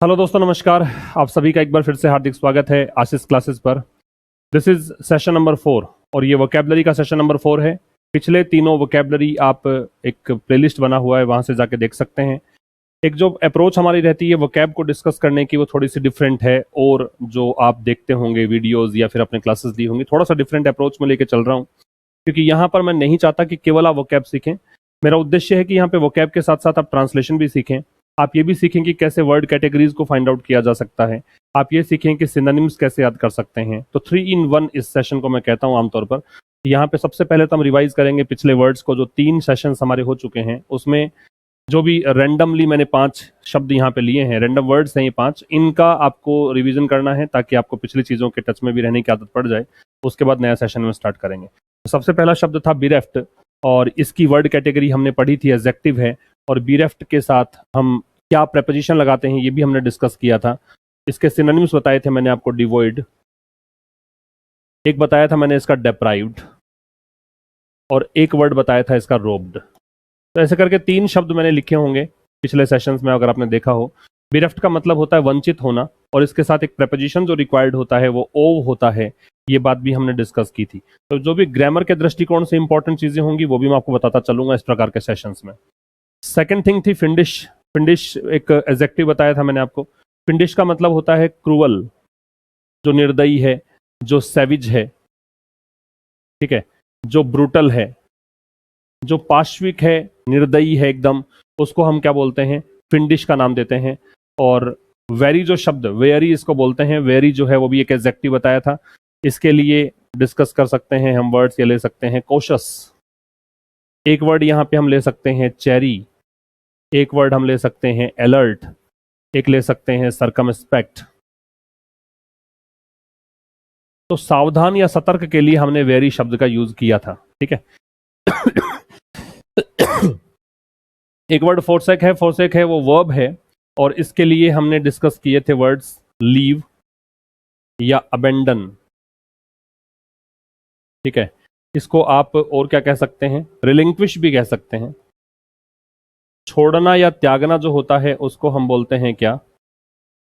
Hello दोस्तों, नमस्कार। आप सभी का एक बार फिर से हार्दिक स्वागत है आशीष क्लासेस पर। दिस इज सेशन नंबर 4 और ये वोकैबुलरी का सेशन नंबर 4 है। पिछले तीनों वोकैबुलरी आप एक प्लेलिस्ट बना हुआ है, वहां से जाके देख सकते हैं। एक जो अप्रोच हमारी रहती है वोकैब को डिस्कस करने की, वो थोड़ी सी डिफरेंट है, और जो आप देखते होंगे वीडियोज या फिर अपने क्लासेस दी होंगी, थोड़ा सा डिफरेंट अप्रोच में लेके चल रहा हूँ, क्योंकि यहाँ पर मैं नहीं चाहता कि केवल आप वोकैब सीखें। मेरा उद्देश्य है कि यहाँ पे वोकैब के साथ साथ आप ट्रांसलेशन भी सीखें। आप ये भी सीखें कि कैसे वर्ड कैटेगरीज को फाइंड आउट किया जा सकता है। आप ये सीखें कि सिनोनिम्स कैसे याद कर सकते हैं। तो 3 in 1 इस सेशन को मैं कहता हूँ आमतौर पर। यहाँ पे सबसे पहले तो हम रिवाइज करेंगे पिछले वर्ड्स को, जो 3 सेशंस हमारे हो चुके हैं उसमें जो भी रैंडमली मैंने 5 शब्द यहाँ पे लिए हैं, रैंडम वर्ड्स हैं ये 5, इनका आपको रिवीजन करना है ताकि आपको पिछली चीज़ों के टच में भी रहने की आदत पड़ जाए। उसके बाद नया सेशन में स्टार्ट करेंगे। तो सबसे पहला शब्द था बिरेफ्ट, और इसकी वर्ड कैटेगरी हमने पढ़ी थी, एडजेक्टिव है। और बिरेफ्ट के साथ हम क्या प्रेपोजिशन लगाते हैं ये भी हमने डिस्कस किया था। इसके सिनोनिम्स बताए थे मैंने आपको, डिवॉइड, एक बताया था मैंने इसका डेप्राइव्ड, और एक वर्ड बताया था इसका रोब्ड। तो ऐसे करके 3 शब्द मैंने लिखे होंगे पिछले सेशंस में, अगर आपने देखा हो। बिरेफ्ट का मतलब होता है वंचित होना, और इसके साथ एक प्रेपोजिशन जो रिक्वायर्ड होता है वो ओव होता है। ये बात भी हमने डिस्कस की थी। तो जो भी ग्रामर के दृष्टिकोण से इंपॉर्टेंट चीजें होंगी वो भी मैं आपको बताता चलूंगा इस प्रकार के सेशंस में। सेकंड थिंग थी फिंडिश। फिंडिश एक एडजेक्टिव बताया था मैंने आपको। फिंडिश का मतलब होता है क्रूअल, जो निर्दयी है, जो सैविज है, ठीक है, जो ब्रूटल है, जो पाश्विक है, निर्दयी है एकदम, उसको हम क्या बोलते हैं, फिंडिश का नाम देते हैं। और वेरी जो शब्द, वेरी इसको बोलते हैं, वेरी जो है वो भी एक एडजेक्टिव बताया था। इसके लिए डिस्कस कर सकते हैं हम वर्ड्स, ये ले सकते हैं कोशस, एक वर्ड यहाँ पे हम ले सकते हैं चेरी, एक वर्ड हम ले सकते हैं अलर्ट, एक ले सकते हैं सरकमस्पेक्ट। तो सावधान या सतर्क के लिए हमने वेरी शब्द का यूज किया था, ठीक है। एक वर्ड फोरसेक है। फोरसेक है वो वर्ब है, और इसके लिए हमने डिस्कस किए थे वर्ड्स लीव या अबेंडन, ठीक है। इसको आप और क्या कह सकते हैं, रिलिंक्विश भी कह सकते हैं। छोड़ना या त्यागना जो होता है उसको हम बोलते हैं क्या,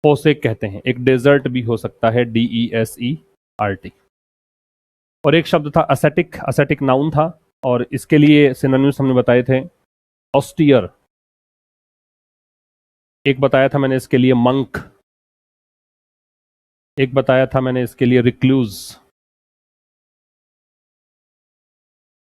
फोसेक कहते हैं। एक डेजर्ट भी हो सकता है, DESERT। और एक शब्द था असेटिक। असेटिक नाउन था, और इसके लिए सिनोनिम्स हमने बताए थे ऑस्टियर, एक बताया था मैंने इसके लिए मंक, एक बताया था मैंने इसके लिए रिक्लूज,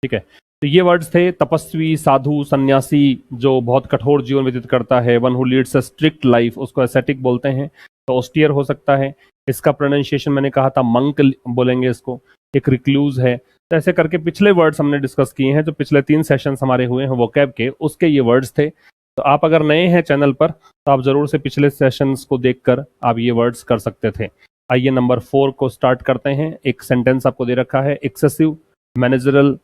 ठीक है। तो ये वर्ड्स थे तपस्वी, साधु, सन्यासी, जो बहुत कठोर जीवन व्यतीत करता है, one who leads a strict life, उसको एसेटिक बोलते हैं। तो ऑस्टियर हो सकता है। इसका प्रोनाउंसिएशन मैंने कहा था मंक बोलेंगे इसको। एक रिक्लूज है। तो ऐसे करके पिछले वर्ड्स हमने डिस्कस किए हैं, जो पिछले 3 सेशंस हमारे हुए हैं वोकैब के, उसके ये वर्ड्स थे। तो आप अगर नए हैं चैनल पर तो आप जरूर से पिछले सेशंस को देखकर आप ये वर्ड्स कर सकते थे। आइए नंबर 4 को स्टार्ट करते हैं। एक सेंटेंस आपको दे रखा है, excessive managerial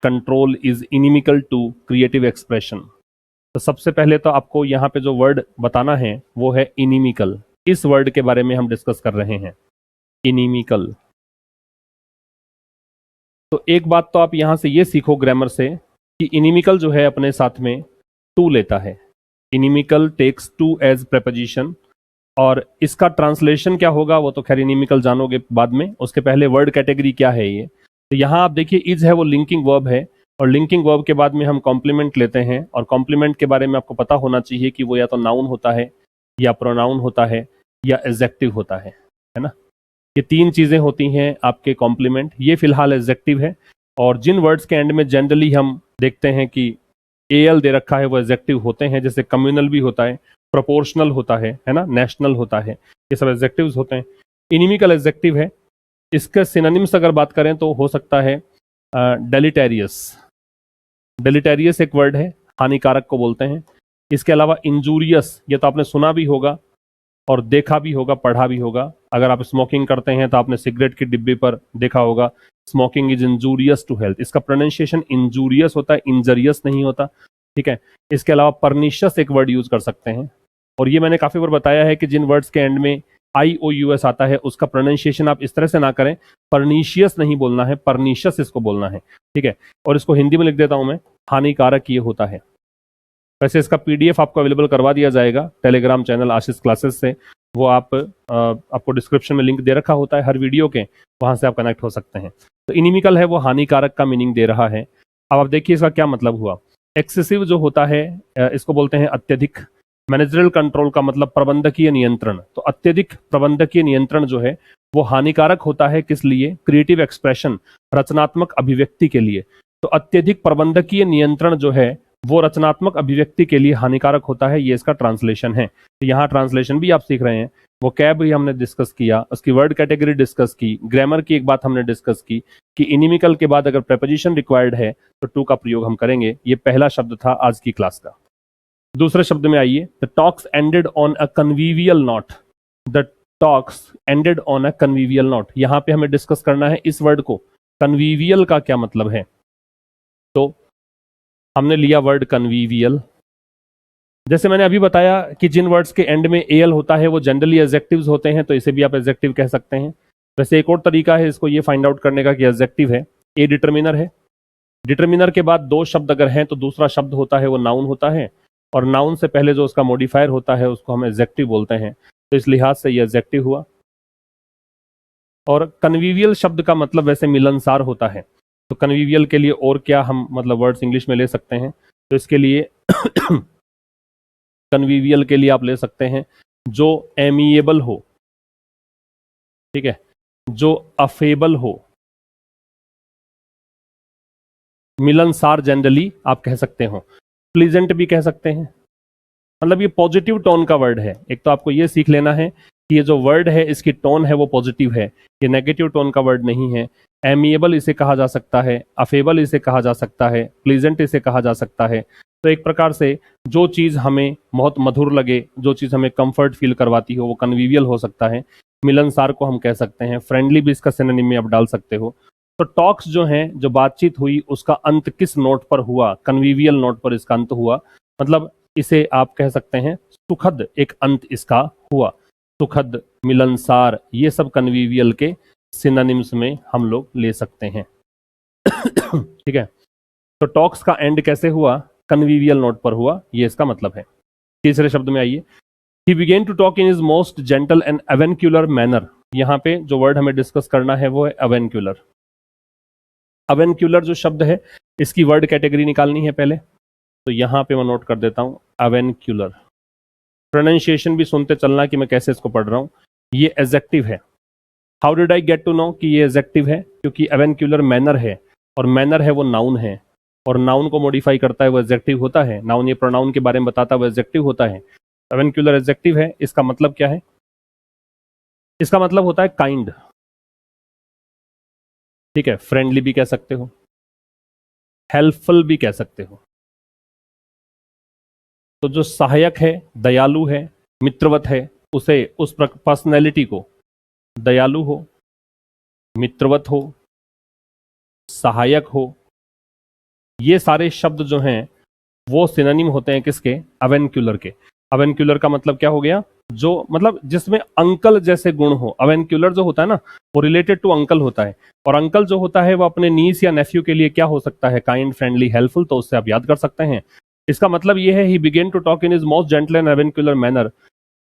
control is inimical to creative expression. तो सबसे पहले तो आपको यहाँ पे जो वर्ड बताना है वो है इनिमिकल। इस वर्ड के बारे में हम डिस्कस कर रहे हैं, इनिमिकल। तो एक बात तो आप यहां से ये सीखो ग्रामर से कि इनिमिकल जो है अपने साथ में टू लेता है। Inimical takes to as preposition, और इसका ट्रांसलेशन क्या होगा वो तो खैर इनिमिकल जानोगे बाद में। उसके पहले वर्ड कैटेगरी क्या है ये, तो यहाँ आप देखिए इज है वो लिंकिंग वर्ब है, और लिंकिंग वर्ब के बाद में हम कॉम्प्लीमेंट लेते हैं। और कॉम्प्लीमेंट के बारे में आपको पता होना चाहिए कि वो या तो नाउन होता है, या प्रोनाउन होता है, या एडजेक्टिव होता है ना। ये 3 चीजें होती हैं आपके कॉम्प्लीमेंट। ये फिलहाल एडजेक्टिव है। और जिन वर्ड्स के एंड में जनरली हम देखते हैं कि AL दे रखा है वो एडजेक्टिव होते हैं, जैसे कम्युनल भी होता है, प्रोपोर्शनल होता है ना, नेशनल होता है, ये सब एडजेक्टिव्स होते हैं। इनिमिकल एडजेक्टिव है। इसके सिनोनिम्स अगर बात करें तो हो सकता है डेलिटेरियस। डेलिटेरियस एक वर्ड है, हानिकारक को बोलते हैं। इसके अलावा इंजूरियस, ये तो आपने सुना भी होगा और देखा भी होगा, पढ़ा भी होगा। अगर आप स्मोकिंग करते हैं तो आपने सिगरेट की डिब्बे पर देखा होगा, smoking is injurious to health. इसका प्रोनाउंसिएशन इंजूरियस होता है, इंजरियस नहीं होता, ठीक है। इसके अलावा परनिशियस एक वर्ड यूज कर सकते हैं। और ये मैंने काफी बार बताया है कि जिन वर्ड्स के एंड में IOUS आता है उसका प्रोनाउंसिएशन आप इस तरह से ना करें, परनीशियस नहीं बोलना है, परनिशियस इसको बोलना है, ठीक है। और इसको हिंदी में लिख देता हूं मैं, हानिकारक ये होता है। वैसे इसका PDF आपको अवेलेबल करवा दिया जाएगा टेलीग्राम चैनल आशीष क्लासेस से, वो आपको डिस्क्रिप्शन में लिंक दे रखा होता है हर वीडियो के, वहां से आप कनेक्ट हो सकते हैं। तो इनिमिकल है वो हानिकारक का मीनिंग दे रहा है। अब आप देखिए इसका क्या मतलब हुआ। एक्सेसिव जो होता है इसको बोलते हैं अत्यधिक। मैनेजरल कंट्रोल का मतलब प्रबंधकीय नियंत्रण। तो अत्यधिक प्रबंधकीय नियंत्रण जो है वो हानिकारक होता है, किस लिए? क्रिएटिव एक्सप्रेशन, रचनात्मक अभिव्यक्ति के लिए। तो अत्यधिक प्रबंधकीय नियंत्रण जो है वो रचनात्मक अभिव्यक्ति के लिए हानिकारक होता है, ये इसका ट्रांसलेशन है। तो यहाँ ट्रांसलेशन भी आप सीख रहे हैं, वो कैब भी हमने डिस्कस किया, उसकी वर्ड कैटेगरी डिस्कस की, ग्रामर की एक बात हमने डिस्कस की कि इनिमिकल के बाद अगर प्रेपोजिशन रिक्वायर्ड है तो टू का प्रयोग हम करेंगे। ये पहला शब्द था आज की क्लास का। दूसरे शब्द में आइए, the talks ended on a convivial note. The talks ended on a convivial note, यहां पे हमें डिस्कस करना है इस वर्ड को, कन्वीवियल का क्या मतलब है। तो हमने लिया वर्ड कन्वीवियल। जैसे मैंने अभी बताया कि जिन वर्ड्स के एंड में एल होता है वो जनरली एडजेक्टिव्स होते हैं, तो इसे भी आप एडजेक्टिव कह सकते हैं। वैसे एक और तरीका है इसको ये फाइंड आउट करने का कि एडजेक्टिव है, ए डिटर्मिनर है। डिटर्मिनर के बाद दो शब्द अगर हैं तो दूसरा शब्द होता है वो नाउन होता है, और नाउन से पहले जो उसका मॉडिफायर होता है उसको हम एडजेक्टिव बोलते हैं। तो इस लिहाज से ये एडजेक्टिव हुआ। और कन्वीवियल शब्द का मतलब वैसे मिलनसार होता है। तो कन्वीवियल के लिए और क्या हम मतलब वर्ड्स इंग्लिश में ले सकते हैं, तो इसके लिए कन्वीवियल के लिए आप ले सकते हैं जो एमिएबल हो, ठीक है, जो अफेबल हो, मिलनसार जनरली आप कह सकते हो, प्लीजेंट भी कह सकते हैं। मतलब ये पॉजिटिव टोन का वर्ड है। एक तो आपको ये सीख लेना है कि ये जो वर्ड है इसकी टोन है वो पॉजिटिव है, ये नेगेटिव टोन का वर्ड नहीं है। एमिएबल इसे कहा जा सकता है, अफेबल इसे कहा जा सकता है, प्लीजेंट इसे कहा जा सकता है। तो एक प्रकार से जो चीज़ हमें बहुत मधुर लगे, जो चीज़ हमें कंफर्ट फील करवाती हो वो कन्वीवियल हो सकता है। मिलनसार को हम कह सकते हैं, फ्रेंडली भी इसका सिनोनिम में आप डाल सकते हो। तो टॉक्स जो हैं, जो बातचीत हुई उसका अंत किस नोट पर हुआ? कन्वीवियल नोट पर इसका अंत हुआ। मतलब इसे आप कह सकते हैं सुखद एक अंत इसका हुआ। सुखद, मिलनसार, ये सब कन्वीवियल के सिनोनिम्स में हम लोग ले सकते हैं। ठीक है, तो टॉक्स का एंड कैसे हुआ? कन्वीवियल नोट पर हुआ, ये इसका मतलब है। तीसरे शब्द में आइए, he begin to talk in his most gentle and avuncular manner. यहां पे जो वर्ड हमें डिस्कस करना है वो है एवेंक्युलर। एवेंक्युलर जो शब्द है इसकी वर्ड कैटेगरी निकालनी है पहले, तो यहां पे मैं नोट कर देता हूं एवेंक्युलर। प्रोनाउंसिएशन भी सुनते चलना कि मैं कैसे इसको पढ़ रहा हूं। ये एडजेक्टिव है। How did I get to know कि ये एडजेक्टिव है? क्योंकि एवेंक्युलर मैनर है, और मैनर है वो नाउन है, और नाउन को मॉडिफाई करता है वो एडजेक्टिव होता है। नाउन ये प्रोनाउन के बारे में बताता है वो एडजेक्टिव होता है। एवेंक्युलर एडजेक्टिव है। इसका मतलब क्या है? इसका मतलब होता है काइंड, ठीक है, फ्रेंडली भी कह सकते हो, हेल्पफुल भी कह सकते हो। तो जो सहायक है, दयालु है, मित्रवत है, उसे उस पर्सनैलिटी को दयालु हो, मित्रवत हो, सहायक हो, ये सारे शब्द जो हैं वो सिनोनिम होते हैं किसके? एवेंक्युलर के। एवेंक्युलर का मतलब क्या हो गया? जो मतलब जिसमें अंकल जैसे गुण हो। एवेंक्युलर जो होता है ना वो रिलेटेड टू अंकल होता है, और अंकल जो होता है वो अपने नीस या नेफ्यू के लिए क्या हो सकता है? Kind, friendly, helpful. तो उससे आप याद कर सकते हैं। इसका मतलब ये है, he begin to talk in his most gentle and avuncular manner.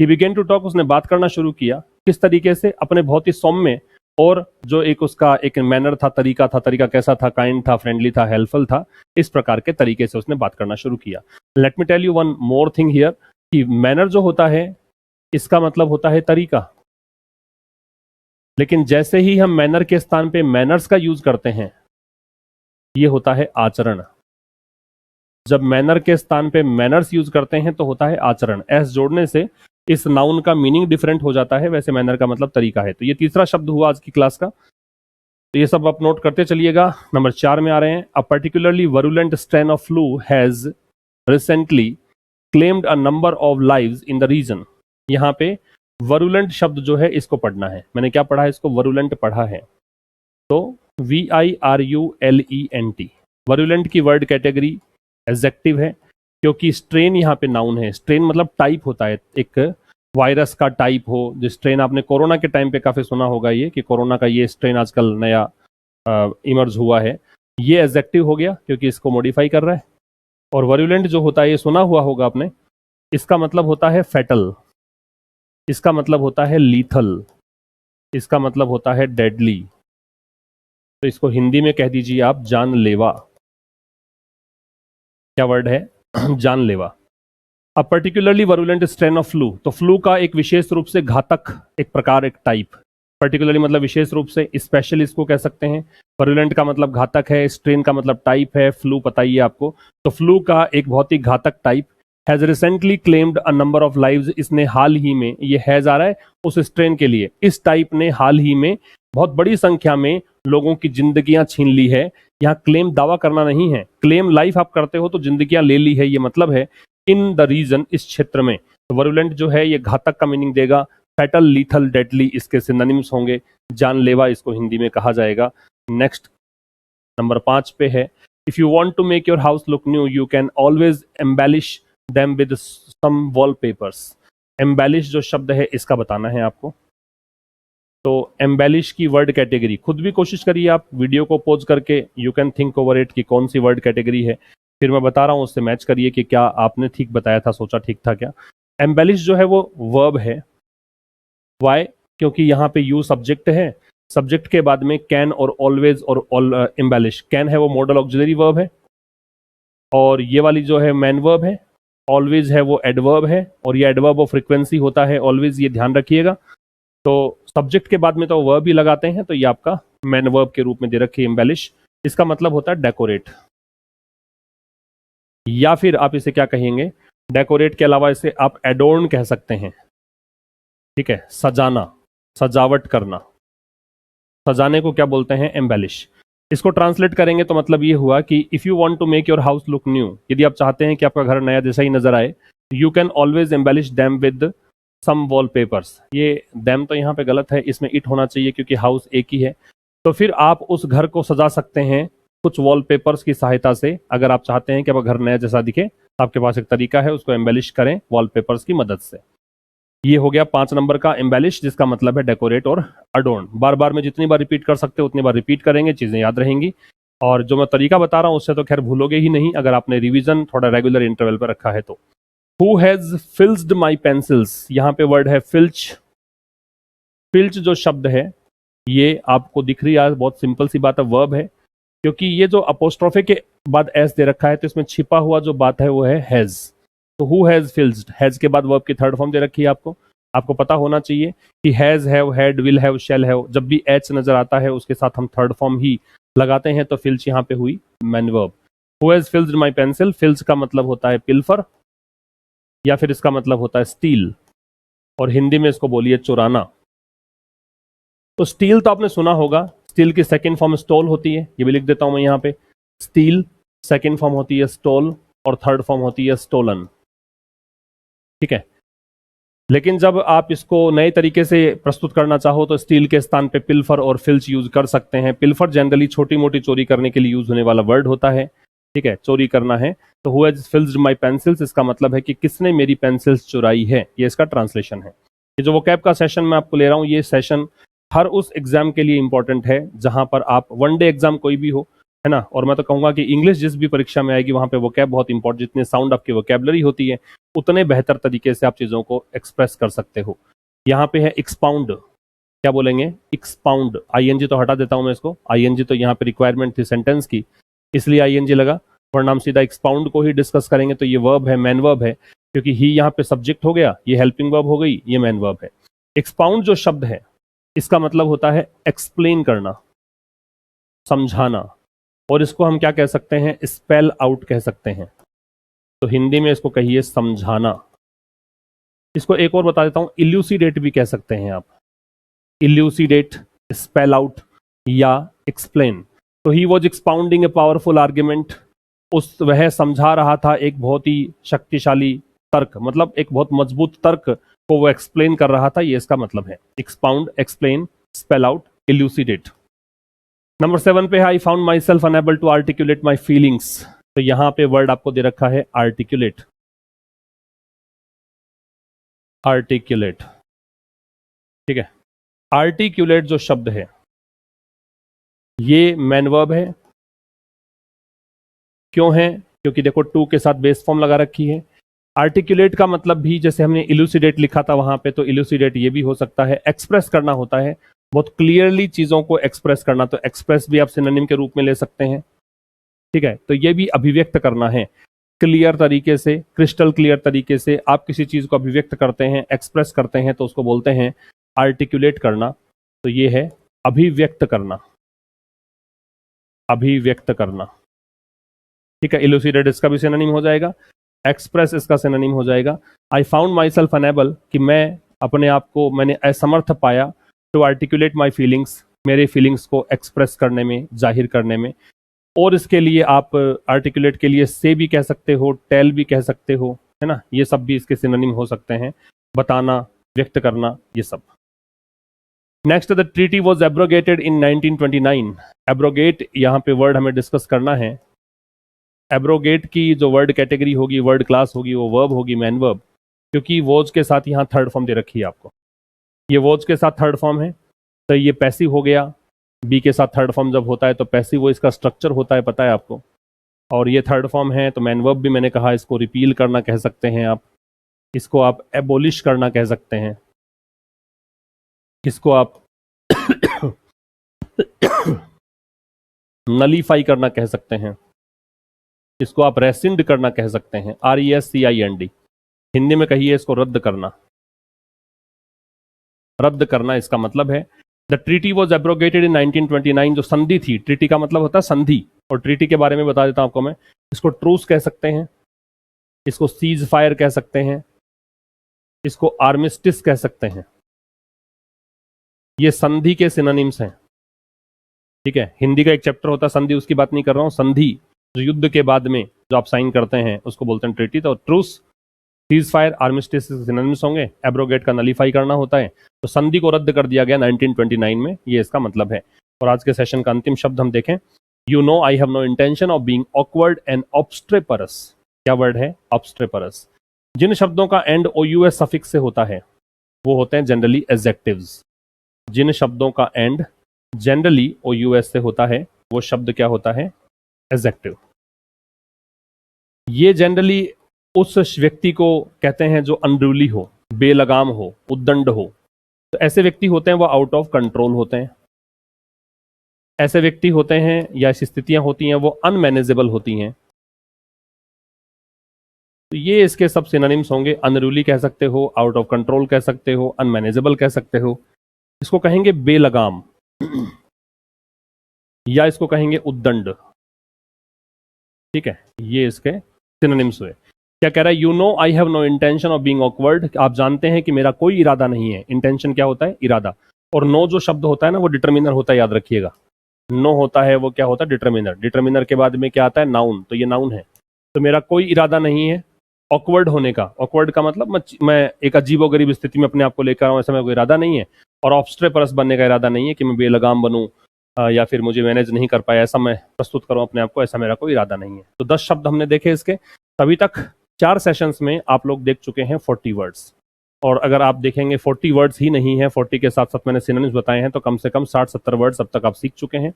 He begin to talk, उसने बात करना शुरू किया किस तरीके से? अपने बहुत ही सौम्य, और जो एक उसका एक मैनर था, तरीका कैसा था? काइंड था, फ्रेंडली था, हेल्पफुल था। इस प्रकार के तरीके से उसने बात करना शुरू किया। Let me tell you one more thing here, कि मैनर जो होता है इसका मतलब होता है तरीका, लेकिन जैसे ही हम मैनर के स्थान पे मैनर्स का यूज करते हैं, ये होता है आचरण। जब मैनर के स्थान पे मैनर्स यूज करते हैं तो होता है आचरण। एस जोड़ने से इस नाउन का मीनिंग डिफरेंट हो जाता है। वैसे मैनर का मतलब तरीका है। तो ये तीसरा शब्द हुआ आज की क्लास का। तो ये सब आप नोट करते चलिएगा। नंबर 4 में आ रहे हैं, a particularly virulent strain of flu has recently claimed a number of lives in the region. यहाँ पे वरुलेंट शब्द जो है इसको पढ़ना है। मैंने क्या पढ़ा है? इसको वरुलेंट पढ़ा है। तो VIRULENT, वरुलेंट की वर्ड कैटेगरी एडजेक्टिव है, क्योंकि स्ट्रेन यहाँ पे नाउन है। स्ट्रेन मतलब टाइप होता है, एक वायरस का टाइप हो। जिस स्ट्रेन आपने कोरोना के टाइम पे काफी सुना होगा, ये कि कोरोना का ये स्ट्रेन आजकल नया इमर्ज हुआ है। ये एडजेक्टिव हो गया क्योंकि इसको मॉडिफाई कर रहा है। और वर्युलेंट जो होता है ये सुना हुआ होगा आपने, इसका मतलब होता है फैटल, इसका मतलब होता है लीथल, इसका मतलब होता है डेडली। तो इसको हिंदी में कह दीजिए आप जानलेवा। क्या वर्ड है? जानलेवा। अब पर्टिकुलरली वर्युलेंट स्ट्रेन ऑफ फ्लू, तो फ्लू का एक विशेष रूप से घातक एक प्रकार, एक टाइप। पर्टिकुलरली मतलब विशेष रूप से, स्पेशली इसको कह सकते हैं। वर्युलेंट का मतलब घातक है, स्ट्रेन का मतलब टाइप है, फ्लू पता ही है आपको। तो फ्लू का एक बहुत ही घातक type has recently claimed a number of lives, इसने हाल ही में, ये हैज आ रहा है उस स्ट्रेन के लिए, इस टाइप ने हाल ही में बहुत बड़ी संख्या में लोगों की जिंदगियां छीन ली है। यहाँ क्लेम दावा करना नहीं है, क्लेम लाइफ आप करते हो तो जिंदगियां ले ली है, ये मतलब है इन द रीजन, इस क्षेत्र में। तो वर्युलेंट जो है ये घातक का मीनिंग देगा, फैटल, लीथल, डेडली इसके सिनोनिम्स होंगे, जानलेवा इसको हिंदी में कहा जाएगा। नेक्स्ट नंबर 5 पे है, if you want to make your house look new you can always embellish them with some wallpapers. Embellish जो शब्द है इसका बताना है आपको। तो एम्बेलिश की वर्ड कैटेगरी खुद भी कोशिश करिए आप, वीडियो को पॉज करके you can think over it कि कौन सी वर्ड कैटेगरी है, फिर मैं बता रहा हूं उससे मैच करिए कि क्या आपने ठीक बताया था, सोचा ठीक था क्या। एम्बेलिश जो है वो वर्ब है। वाई? क्योंकि यहाँ पे यू सब्जेक्ट है, सब्जेक्ट के बाद में कैन और ऑलवेज और एम्बेलिश, कैन है वो मॉडल ऑक्सिलरी वर्ब है, और ये वाली जो है मैन वर्ब है, ऑलवेज है वो एडवर्ब है, और ये एडवर्ब ऑफ फ्रीक्वेंसी होता है ऑलवेज, ये ध्यान रखिएगा। तो सब्जेक्ट के बाद में तो वर्ब ही लगाते हैं, तो ये आपका मैन वर्ब के रूप में दे रखी है एम्बेलिश। इसका मतलब होता है डेकोरेट, या फिर आप इसे क्या कहेंगे, डेकोरेट के अलावा इसे आप एडोर्न कह सकते हैं। ठीक है, सजाना, सजावट करना, सजाने को क्या बोलते हैं? एम्बेलिश। इसको ट्रांसलेट करेंगे तो मतलब ये हुआ कि if you want to make your house look new, यदि आप चाहते हैं कि आपका घर नया जैसा ही नजर आए, you can always embellish them with some wallpapers. ये दैम तो यहाँ पे गलत है, इसमें इट होना चाहिए क्योंकि हाउस एक ही है। तो फिर आप उस घर को सजा सकते हैं कुछ वॉलपेपर्स की सहायता से। अगर आप चाहते हैं कि आपका घर नया जैसा दिखे, तो आपके पास एक तरीका है, उसको एम्बेलिश करें वॉलपेपर्स की मदद से। ये हो गया 5 नंबर का एम्बेलिश, जिसका मतलब है डेकोरेट और अडोर्न। बार बार में जितनी बार रिपीट कर सकते हो उतनी बार रिपीट करेंगे, चीजें याद रहेंगी। और जो मैं तरीका बता रहा हूं उससे तो खैर भूलोगे ही नहीं, अगर आपने रिवीजन थोड़ा रेगुलर इंटरवल पर रखा है तो। Who has filched my pencils, यहाँ पे वर्ड है फिल्च। फिल्च जो शब्द है ये आपको दिख रही है, बहुत सिंपल सी बात है, वर्ब है। क्योंकि ये जो अपोस्ट्रोफे के बाद एस दे रखा है, तो इसमें छिपा हुआ जो बात है वो है हैज। तो हु हैज फिल्स्ड, हैज के बाद वर्ब की थर्ड फॉर्म दे रखी है आपको। आपको पता होना चाहिए कि has, have, had, will have, shall have, जब भी एच नजर आता है उसके साथ हम थर्ड फॉर्म ही लगाते हैं। तो फिल्च यहाँ पे हुई main verb. Who has filched my pencil, filch का मतलब होता है पिल्फर, या फिर इसका मतलब होता है स्टील, और हिंदी में इसको बोलिए चुराना। तो स्टील तो आपने सुना होगा, स्टील की सेकंड फॉर्म स्टोल होती है, ये भी लिख देता हूं मैं यहाँ पे। स्टील सेकंड फॉर्म होती है स्टोल, और थर्ड फॉर्म होती है स्टोलन। ठीक है, लेकिन जब आप इसको नए तरीके से प्रस्तुत करना चाहो तो स्टील के स्थान पे पिल्फर और फिल्च यूज कर सकते हैं। पिल्फर जनरली छोटी मोटी चोरी करने के लिए यूज होने वाला वर्ड होता है। ठीक है, चोरी करना है। तो who has filched my pencils, इसका मतलब है कि किसने मेरी पेंसिल्स चुराई है, ये इसका ट्रांसलेशन है। ये जो वोकैब का सेशन मैं आपको ले रहा हूँ, ये सेशन हर उस एग्जाम के लिए इंपॉर्टेंट है जहां पर आप, वन डे एग्जाम कोई भी हो, है ना। और मैं तो कहूंगा कि इंग्लिश जिस भी परीक्षा में आएगी वहां पे वोकैब बहुत इंपॉर्टेंट, जितने साउंड आपकी वोकैबलरी होती है उतने बेहतर तरीके से आप चीजों को एक्सप्रेस कर सकते हो। यहाँ पे है एक्सपाउंड, क्या बोलेंगे? एक्सपाउंड। आईएनजी तो हटा देता हूं मैं इसको, आईएनजी तो यहाँ पे रिक्वायरमेंट थी सेंटेंस की, इसलिए आईएनजी लगा, वरना हम सीधा एक्सपाउंड को ही डिस्कस करेंगे। तो ये वर्ब है, मैन वर्ब है, क्योंकि ही यहाँ पे सब्जेक्ट हो गया, ये हेल्पिंग वर्ब हो गई, ये मैन वर्ब है। एक्सपाउंड जो शब्द है इसका मतलब होता है एक्सप्लेन करना, समझाना, और इसको हम क्या कह सकते हैं? स्पेल आउट कह सकते हैं। तो हिंदी में इसको कहिए समझाना। इसको एक और बता देता हूं, इल्यूसिडेट भी कह सकते हैं आप। इल्यूसिडेट, स्पेल आउट या एक्सप्लेन। तो he was expounding a powerful argument, वह समझा रहा था एक बहुत ही शक्तिशाली तर्क, मतलब एक बहुत मजबूत तर्क को वो एक्सप्लेन कर रहा था, ये इसका मतलब है। Expound, explain, spell out, elucidate. Number 7 पे है, I found myself unable to articulate my feelings. तो यहां पे वर्ड आपको दे रखा है आर्टिकुलेट। आर्टिकुलेट, ठीक है। आर्टिकुलेट जो शब्द है ये मैन वर्ब है। क्यों है? क्योंकि देखो टू के साथ बेस फॉर्म लगा रखी है। आर्टिकुलेट का मतलब भी जैसे हमने इलुसिडेट लिखा था वहां पे, तो इलुसिडेट ये भी हो सकता है। एक्सप्रेस करना होता है, बहुत क्लियरली चीजों को एक्सप्रेस करना, तो एक्सप्रेस भी आप सिनोनिम के रूप में ले सकते हैं। ठीक है, तो ये भी अभिव्यक्त करना है क्लियर तरीके से, क्रिस्टल क्लियर तरीके से आप किसी चीज को अभिव्यक्त करते हैं, एक्सप्रेस करते हैं, तो उसको बोलते हैं आर्टिकुलेट करना। तो ये है अभिव्यक्त करना, अभिव्यक्त करना। ठीक है, इलुसिडेट इसका भी सिनोनिम हो जाएगा, एक्सप्रेस इसका सिनोनिम हो जाएगा। I found myself unable, कि मैं अपने आप को मैंने असमर्थ पाया, टू आर्टिकुलेट माई फीलिंग्स, मेरे फीलिंग्स को एक्सप्रेस करने में, जाहिर करने में। और इसके लिए आप आर्टिकुलेट के लिए से भी कह सकते हो, टेल भी कह सकते हो, है ना, ये सब भी इसके सिनोनिम हो सकते हैं, बताना, व्यक्त करना, ये सब। Next, the treaty was abrogated in 1929। Abrogate यहाँ पे वर्ड हमें डिस्कस करना है। एब्रोगेट की जो वर्ड कैटेगरी होगी, वर्ड क्लास होगी, वो वर्ब होगी, मैन वर्ब, क्योंकि वॉज के साथ यहाँ थर्ड फॉर्म दे रखी है आपको। ये वॉज के साथ थर्ड फॉर्म है, तो ये पैसिव हो गया। बी के साथ थर्ड फॉर्म जब होता है तो पैसिव वो इसका स्ट्रक्चर होता है, पता है आपको। और ये थर्ड फॉर्म है, तो मैन वर्ब भी मैंने कहा, इसको रिपील करना कह सकते हैं आप, इसको आप एबोलिश करना कह सकते हैं, इसको आप नलीफाई करना कह सकते हैं, इसको आप रेसिंड करना कह सकते हैं, RESCIND। हिंदी में कहिए इसको रद्द करना, रद्द करना इसका मतलब है। द ट्रीटी वॉज एब्रोगेटेड इन 1929। जो संधि थी, ट्रीटी का मतलब होता है संधि, और ट्रीटी के बारे में बता देता हूं आपको मैं। इसको ट्रूस कह सकते हैं, इसको सीज फायर कह सकते हैं, इसको आर्मिस्टिस कह सकते हैं। ये संधि के सिनोनिम्स हैं। ठीक है, हिंदी का एक चैप्टर होता है संधि, उसकी बात नहीं कर रहा हूं। संधि जो युद्ध के बाद में जो आप साइन करते हैं उसको बोलते हैं ट्रीटी। तो truce, ceasefire, armistice synonyms होंगे। एब्रोगेट का नलीफाई करना होता है। तो संधि को रद्द कर दिया गया 1929 में, ये इसका मतलब है। और आज के सेशन का अंतिम शब्द हम देखें, you know I have no intention of being awkward and obstreperous. क्या वर्ड है? ऑब्स्ट्रेपरस। जिन शब्दों का एंड OUS सफिक्स से होता है वो होते हैं जनरली एडजेक्टिव्स। जिन शब्दों का एंड जनरली OUS से होता है वो शब्द क्या होता है? एडजेक्टिव। ये जनरली उस व्यक्ति को कहते हैं जो अनरूली हो, बेलगाम हो, उद्दंड हो। तो ऐसे व्यक्ति होते हैं वो आउट ऑफ कंट्रोल होते हैं। ऐसे व्यक्ति होते हैं या ऐसी स्थितियां होती हैं वो अनमैनेजेबल होती हैं। तो ये इसके सब सिनोनिम्स होंगे। अनरूली कह सकते हो, आउट ऑफ कंट्रोल कह सकते हो, अनमैनेजेबल कह सकते हो। इसको कहेंगे बेलगाम या इसको कहेंगे उद्दंड। ठीक है, ये इसके सिनोनिम्स हुए। क्या कह रहा है? You know I have no intention of being awkward. आप जानते हैं कि मेरा कोई इरादा नहीं है। इंटेंशन क्या होता है? इरादा। और नो जो शब्द होता है ना वो डिटर्मिनर होता है, याद रखिएगा। नो होता है वो क्या होता है? डिटर्मिनर। डिटर्मिनर के बाद में क्या आता है? नाउन। तो ये नाउन है। तो मेरा कोई इरादा नहीं है ऑकवर्ड होने का। ऑकवर्ड का मतलब मैं एक अजीबोगरीब स्थिति में अपने आप को लेकर आऊँ, ऐसा मेरा कोई इरादा नहीं है। और ऑब्स्ट्रेपरस बनने का इरादा नहीं है कि मैं बेलगाम बनूं या फिर मुझे मैनेज नहीं कर पाया, ऐसा मैं प्रस्तुत करूं अपने आप को, ऐसा मेरा कोई इरादा नहीं है। तो 10 शब्द हमने देखे इसके। अभी तक 4 सेशंस में आप लोग देख चुके हैं 40 वर्ड्स। और अगर आप देखेंगे 40 वर्ड्स ही नहीं है, 40 के साथ साथ मैंने सिनोनिम्स बताए हैं, तो कम से कम 60-70 वर्ड्स अब तक आप सीख चुके हैं।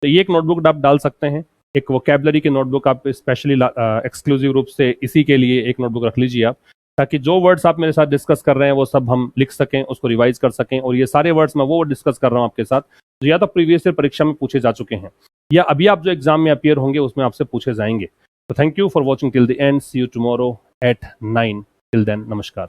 तो ये एक नोटबुक आप डाल सकते हैं। एक वोकैबुलरी की नोटबुक आप स्पेशली एक्सक्लूसिव रूप से इसी के लिए एक नोटबुक रख लीजिए आप, ताकि जो वर्ड्स आप मेरे साथ डिस्कस कर रहे हैं वो सब हम लिख सकें, उसको रिवाइज कर सकें। और ये सारे वर्ड्स मैं वो डिस्कस कर रहा हूँ आपके साथ जो या तो प्रीवियस ईयर परीक्षा में पूछे जा चुके हैं या अभी आप जो एग्जाम में अपीयर होंगे उसमें आपसे पूछे जाएंगे। तो thank you for watching till the end. See you tomorrow at 9। Till then, नमस्कार।